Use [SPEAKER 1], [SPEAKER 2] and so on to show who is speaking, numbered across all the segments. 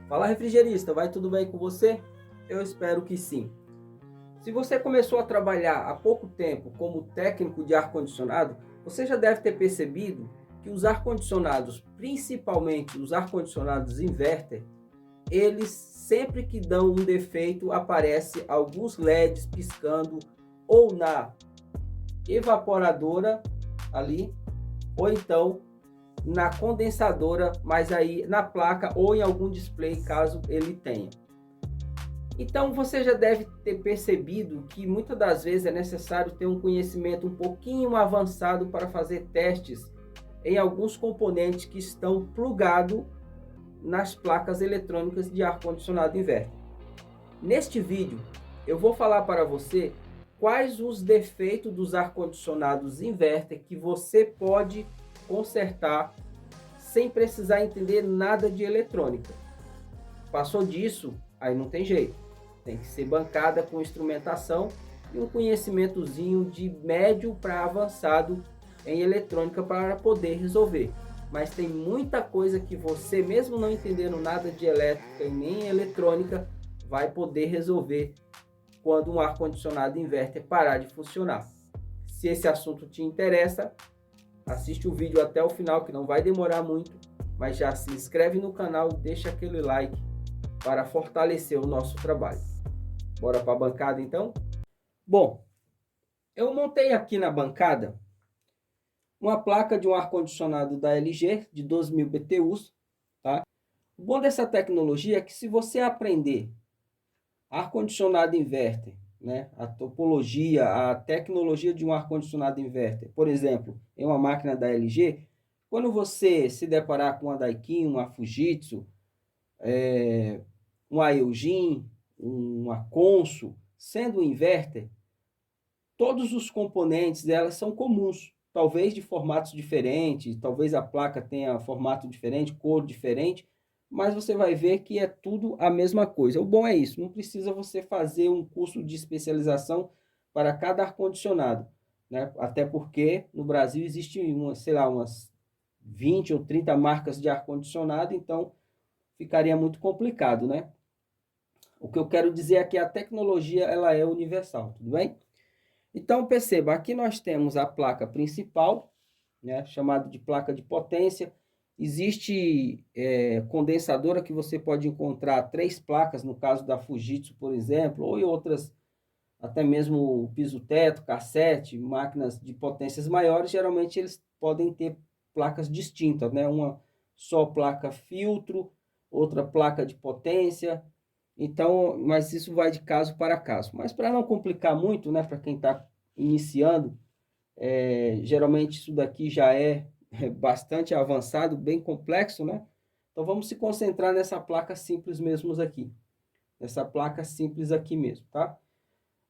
[SPEAKER 1] Fala, refrigerista, vai tudo bem com você? Eu espero que sim. Se você começou a trabalhar há pouco tempo como técnico de ar-condicionado, você já deve ter percebido que os ar-condicionados, principalmente os ar-condicionados inverter, eles sempre que dão um defeito, aparece alguns LEDs piscando ou na evaporadora ali, ou então na condensadora, mas aí na placa ou em algum display, caso ele tenha. Então você já deve ter percebido que muitas das vezes é necessário ter um conhecimento um pouquinho avançado para fazer testes em alguns componentes que estão plugados nas placas eletrônicas de ar-condicionado inverter. Neste vídeo eu vou falar para você quais os defeitos dos ar-condicionados inverter que você pode consertar sem precisar entender nada de eletrônica. Passou disso, aí não tem jeito. Tem que ser bancada com instrumentação e um conhecimentozinho de médio para avançado em eletrônica para poder resolver. Mas tem muita coisa que você, mesmo não entendendo nada de elétrica e nem eletrônica, vai poder resolver quando um ar-condicionado inverter parar de funcionar. Se esse assunto te interessa, assiste o vídeo até o final, que não vai demorar muito, mas já se inscreve no canal, deixa aquele like para fortalecer o nosso trabalho. Bora para a bancada então? Bom, eu montei aqui na bancada uma placa de um ar-condicionado da LG de 12.000 BTUs, tá? O bom dessa tecnologia é que se você aprender ar-condicionado inverter, né, a topologia, a tecnologia de um ar-condicionado inverter, por exemplo, em uma máquina da LG, quando você se deparar com uma Daikin, uma Fujitsu, uma Eugene, uma Consul, sendo um inverter, todos os componentes delas são comuns, talvez de formatos diferentes, talvez a placa tenha formato diferente, cor diferente, mas você vai ver que é tudo a mesma coisa. O bom é isso, não precisa você fazer um curso de especialização para cada ar-condicionado, né? Até porque no Brasil existe sei lá, umas 20 ou 30 marcas de ar-condicionado, então ficaria muito complicado, né? O que eu quero dizer é que a tecnologia ela é universal, tudo bem? Então perceba, aqui nós temos a placa principal, né, chamada de placa de potência. Existe condensadora que você pode encontrar 3 placas, no caso da Fujitsu, por exemplo, ou em outras, até mesmo piso-teto, cassete, máquinas de potências maiores, geralmente eles podem ter placas distintas, né? Uma só placa filtro, outra placa de potência. Então, mas isso vai de caso para caso. Mas para não complicar muito, né, para quem está iniciando, geralmente isso daqui já é bastante avançado, bem complexo, né? Então vamos se concentrar nessa placa simples mesmo aqui. Nessa placa simples aqui mesmo, tá?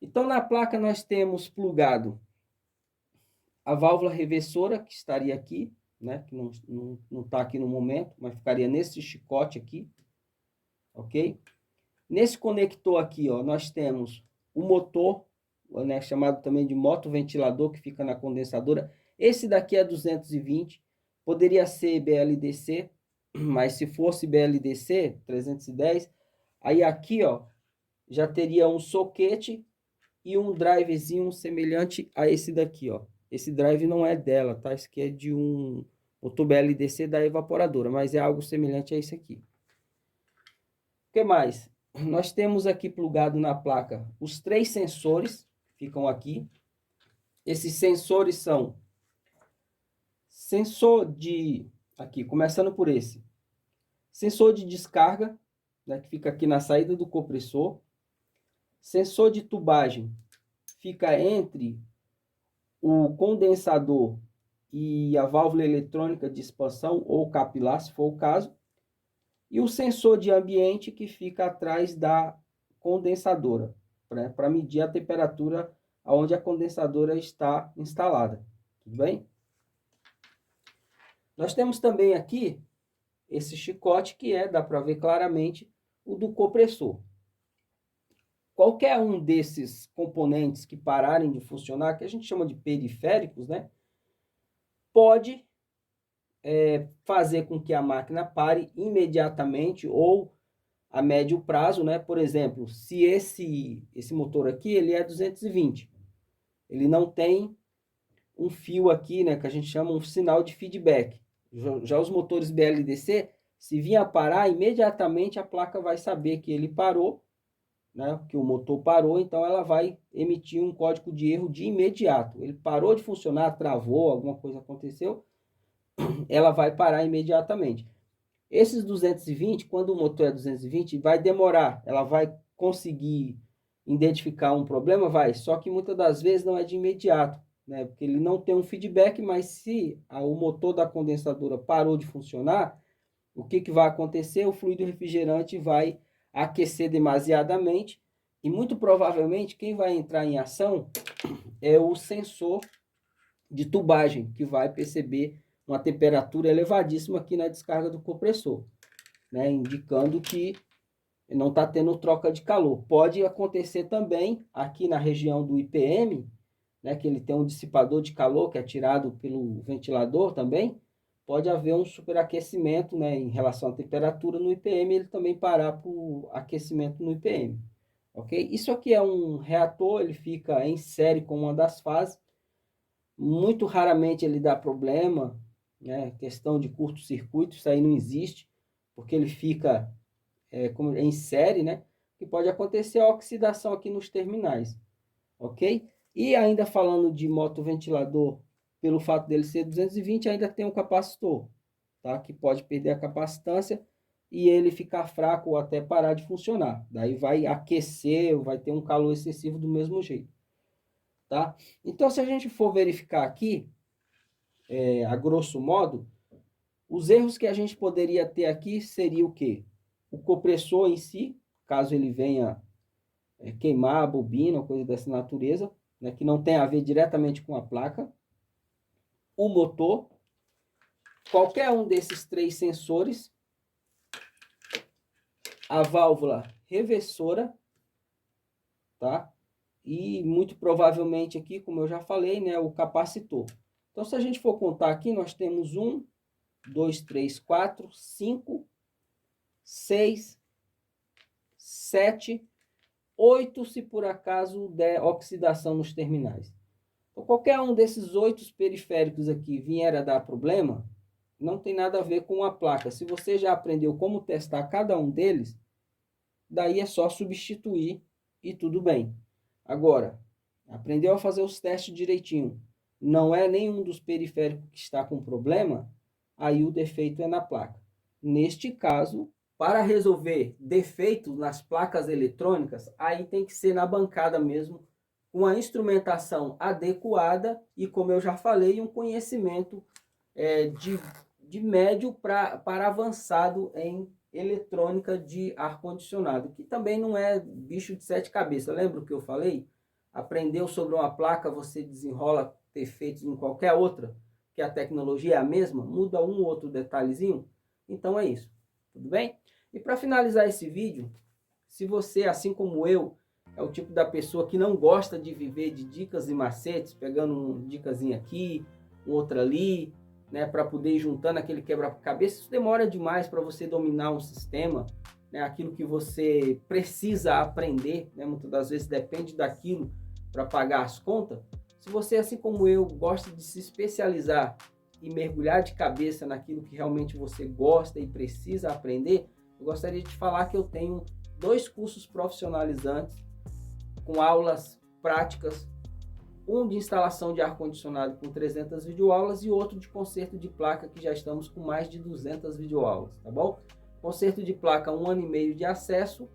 [SPEAKER 1] Então na placa nós temos plugado a válvula reversora, que estaria aqui, né? Que não tá aqui no momento, mas ficaria nesse chicote aqui, ok? Nesse conector aqui, ó, nós temos o motor, né, chamado também de motoventilador, que fica na condensadora. Esse daqui é 220, poderia ser BLDC, mas se fosse BLDC 310, aí aqui, ó, já teria um soquete e um drivezinho semelhante a esse daqui, ó. Esse drive não é dela, tá? Esse aqui é de um motor BLDC da evaporadora, mas é algo semelhante a esse aqui. O que mais? Nós temos aqui plugado na placa os 3 sensores, ficam aqui. Esses sensores são sensor de, aqui, começando por esse, sensor de descarga, né, que fica aqui na saída do compressor. Sensor de tubagem, fica entre o condensador e a válvula eletrônica de expansão ou capilar, se for o caso. E o sensor de ambiente, que fica atrás da condensadora, né, para medir a temperatura onde a condensadora está instalada. Tudo bem? Nós temos também aqui esse chicote que dá para ver claramente, o do compressor. Qualquer um desses componentes que pararem de funcionar, que a gente chama de periféricos, né, pode fazer com que a máquina pare imediatamente ou a médio prazo, né? Por exemplo, se esse motor aqui ele é 220, ele não tem um fio aqui, né, que a gente chama um sinal de feedback. Já os motores BLDC, se vier a parar, imediatamente a placa vai saber que ele parou, né, que o motor parou, então ela vai emitir um código de erro de imediato. Ele parou de funcionar, travou, alguma coisa aconteceu, ela vai parar imediatamente. Esses 220, quando o motor é 220, vai demorar, ela vai conseguir identificar um problema, vai, só que muitas das vezes não é de imediato, né? Porque ele não tem um feedback, mas se o motor da condensadora parou de funcionar, o que vai acontecer? O fluido refrigerante vai aquecer demasiadamente e muito provavelmente quem vai entrar em ação é o sensor de tubagem, que vai perceber uma temperatura elevadíssima aqui na descarga do compressor, né? Indicando que não está tendo troca de calor. Pode acontecer também aqui na região do IPM, né, que ele tem um dissipador de calor que é tirado pelo ventilador também, pode haver um superaquecimento, né, em relação à temperatura no IPM, ele também parar por aquecimento no IPM. Ok? Isso aqui é um reator, ele fica em série com uma das fases. Muito raramente ele dá problema, né? Questão de curto-circuito, isso aí não existe, porque ele fica em série, né? Que pode acontecer a oxidação aqui nos terminais, ok? E ainda falando de motoventilador, pelo fato dele ser 220, ainda tem um capacitor, tá? Que pode perder a capacitância e ele ficar fraco ou até parar de funcionar. Daí vai aquecer, vai ter um calor excessivo do mesmo jeito, tá? Então, se a gente for verificar aqui, a grosso modo, os erros que a gente poderia ter aqui seria o quê? O compressor em si, caso ele venha queimar a bobina ou coisa dessa natureza, né, que não tem a ver diretamente com a placa. O motor, qualquer um desses três sensores, a válvula reversora, tá? E muito provavelmente aqui, como eu já falei, né, o capacitor. Então, se a gente for contar aqui, nós temos 1, 2, 3, 4, 5, 6, 7, 8, se por acaso der oxidação nos terminais. Então, qualquer um desses 8 periféricos aqui vier a dar problema, não tem nada a ver com a placa. Se você já aprendeu como testar cada um deles, daí é só substituir e tudo bem. Agora, aprendeu a fazer os testes direitinho, não é nenhum dos periféricos que está com problema, aí o defeito é na placa. Neste caso, para resolver defeitos nas placas eletrônicas, aí tem que ser na bancada mesmo, com a instrumentação adequada e, como eu já falei, um conhecimento de médio para avançado em eletrônica de ar-condicionado, que também não é bicho de 7 cabeças. Lembra o que eu falei? Aprendeu sobre uma placa, você desenrola defeitos em qualquer outra, que a tecnologia é a mesma, muda um ou outro detalhezinho. Então é isso, tudo bem? E para finalizar esse vídeo, se você, assim como eu, é o tipo da pessoa que não gosta de viver de dicas e macetes, pegando uma dicasinha aqui, outra ali, né, para poder ir juntando aquele quebra-cabeça, isso demora demais para você dominar um sistema, né, aquilo que você precisa aprender, né, muitas das vezes depende daquilo para pagar as contas. Se você, assim como eu, gosta de se especializar e mergulhar de cabeça naquilo que realmente você gosta e precisa aprender, eu gostaria de falar que eu tenho 2 cursos profissionalizantes com aulas práticas, um de instalação de ar-condicionado com 300 videoaulas e outro de conserto de placa, que já estamos com mais de 200 videoaulas, tá bom? Conserto de placa, 1 ano e meio de acesso,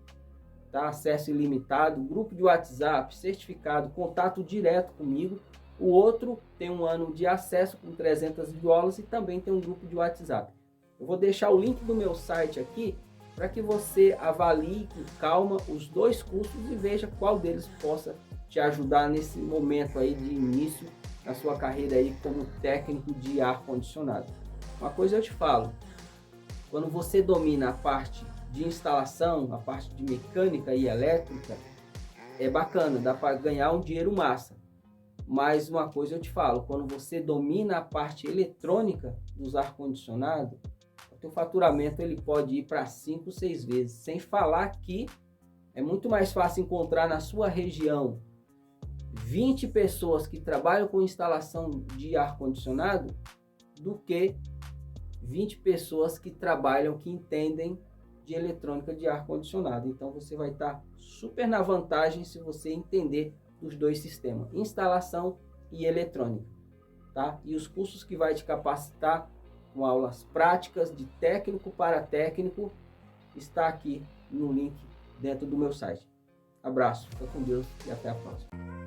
[SPEAKER 1] tá? Acesso ilimitado, grupo de WhatsApp, certificado, contato direto comigo. O outro tem 1 ano de acesso com 300 videoaulas e também tem um grupo de WhatsApp. Eu vou deixar o link do meu site aqui para que você avalie com calma os 2 cursos e veja qual deles possa te ajudar nesse momento aí de início na sua carreira aí como técnico de ar-condicionado. Uma coisa eu te falo, quando você domina a parte de instalação, a parte de mecânica e elétrica, é bacana, dá para ganhar um dinheiro massa. Mas uma coisa eu te falo, quando você domina a parte eletrônica, dos ar-condicionado, o teu faturamento ele pode ir para 5, 6 vezes. Sem falar que é muito mais fácil encontrar na sua região 20 pessoas que trabalham com instalação de ar-condicionado do que 20 pessoas que trabalham, que entendem de eletrônica de ar-condicionado. Então você vai estar super na vantagem se você entender os dois sistemas, instalação e eletrônica, tá? E os cursos que vai te capacitar com aulas práticas de técnico para técnico está aqui no link dentro do meu site. Abraço, fica com Deus e até a próxima.